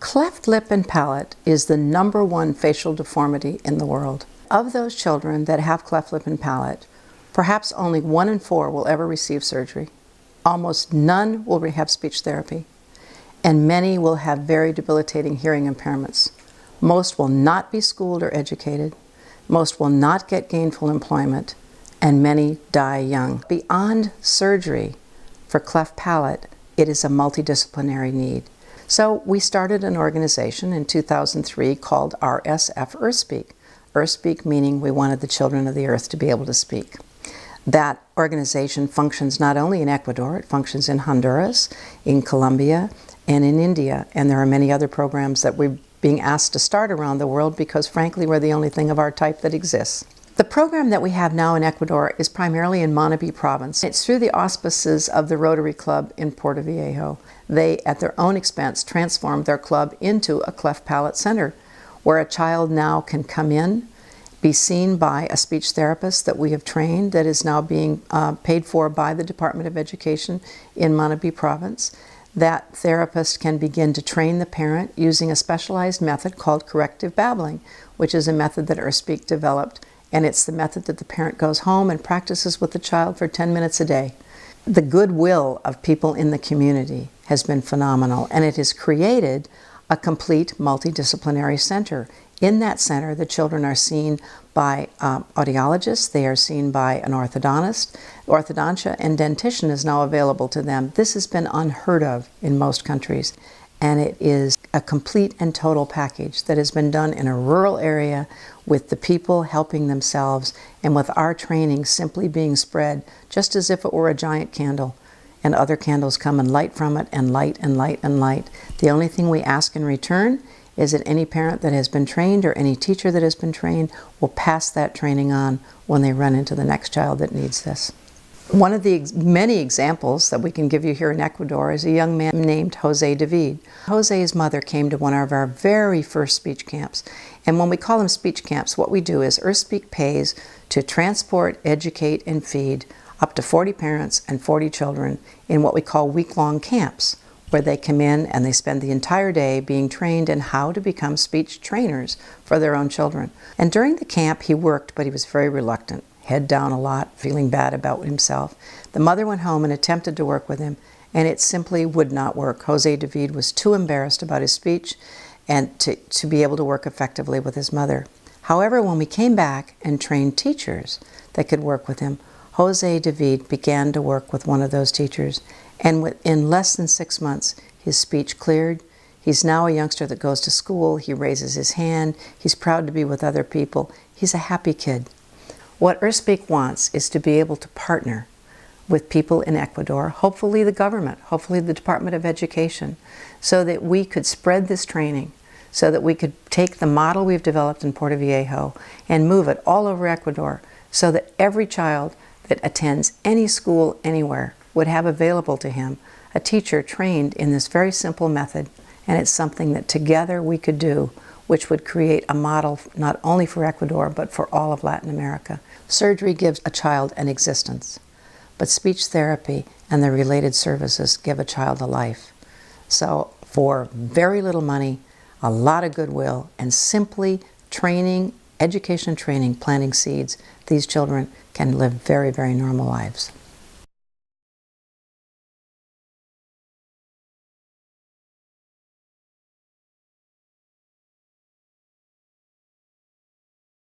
Cleft lip and palate is the #1 facial deformity in the world. Of those children that have cleft lip and palate, perhaps only 1 in 4 will ever receive surgery. Almost none will have speech therapy, and many will have very debilitating hearing impairments. Most will not be schooled or educated, most will not get gainful employment, and many die young. Beyond surgery for cleft palate, it is a multidisciplinary need. So we started an organization in 2003 called RSF EarthSpeak. EarthSpeak meaning we wanted the children of the earth to be able to speak. That organization functions not only in Ecuador, it functions in Honduras, in Colombia, and in India. And there are many other programs that we're being asked to start around the world because frankly we're the only thing of our type that exists. The program that we have now in Ecuador is primarily in Manabí province. It's through the auspices of the Rotary Club in Puerto Viejo. They, at their own expense, transformed their club into a cleft palate center where a child now can come in, be seen by a speech therapist that we have trained that is now being paid for by the Department of Education in Manabí province. That therapist can begin to train the parent using a specialized method called corrective babbling, which is a method that EarthSpeak developed. And it's the method that the parent goes home and practices with the child for 10 minutes a day. The goodwill of people in the community has been phenomenal, and it has created a complete multidisciplinary center. In that center, the children are seen by audiologists, they are seen by an orthodontist. Orthodontia and dentition is now available to them. This has been unheard of in most countries, and it is a complete and total package that has been done in a rural area with the people helping themselves and with our training simply being spread just as if it were a giant candle, and other candles come and light from it and light and light and light. The only thing we ask in return is that any parent that has been trained or any teacher that has been trained will pass that training on when they run into the next child that needs this. One of the many examples that we can give you here in Ecuador is a young man named Jose David. Jose's mother came to one of our very first speech camps. And when we call them speech camps, what we do is EarthSpeak pays to transport, educate, and feed up to 40 parents and 40 children in what we call week-long camps, where they come in and they spend the entire day being trained in how to become speech trainers for their own children. And during the camp, he worked, but he was very reluctant. Head down a lot, feeling bad about himself. The mother went home and attempted to work with him, and it simply would not work. Jose David was too embarrassed about his speech and to be able to work effectively with his mother. However, when we came back and trained teachers that could work with him, Jose David began to work with one of those teachers, and within less than 6 months, his speech cleared. He's now a youngster that goes to school, he raises his hand, he's proud to be with other people. He's a happy kid. What EarthSpeak wants is to be able to partner with people in Ecuador, hopefully the government, hopefully the Department of Education, so that we could spread this training, so that we could take the model we've developed in Puerto Viejo and move it all over Ecuador, so that every child that attends any school anywhere would have available to him a teacher trained in this very simple method. And it's something that together we could do, which would create a model not only for Ecuador, but for all of Latin America. Surgery gives a child an existence, but speech therapy and the related services give a child a life. So for very little money, a lot of goodwill, and simply training, education training, planting seeds, these children can live very, very normal lives.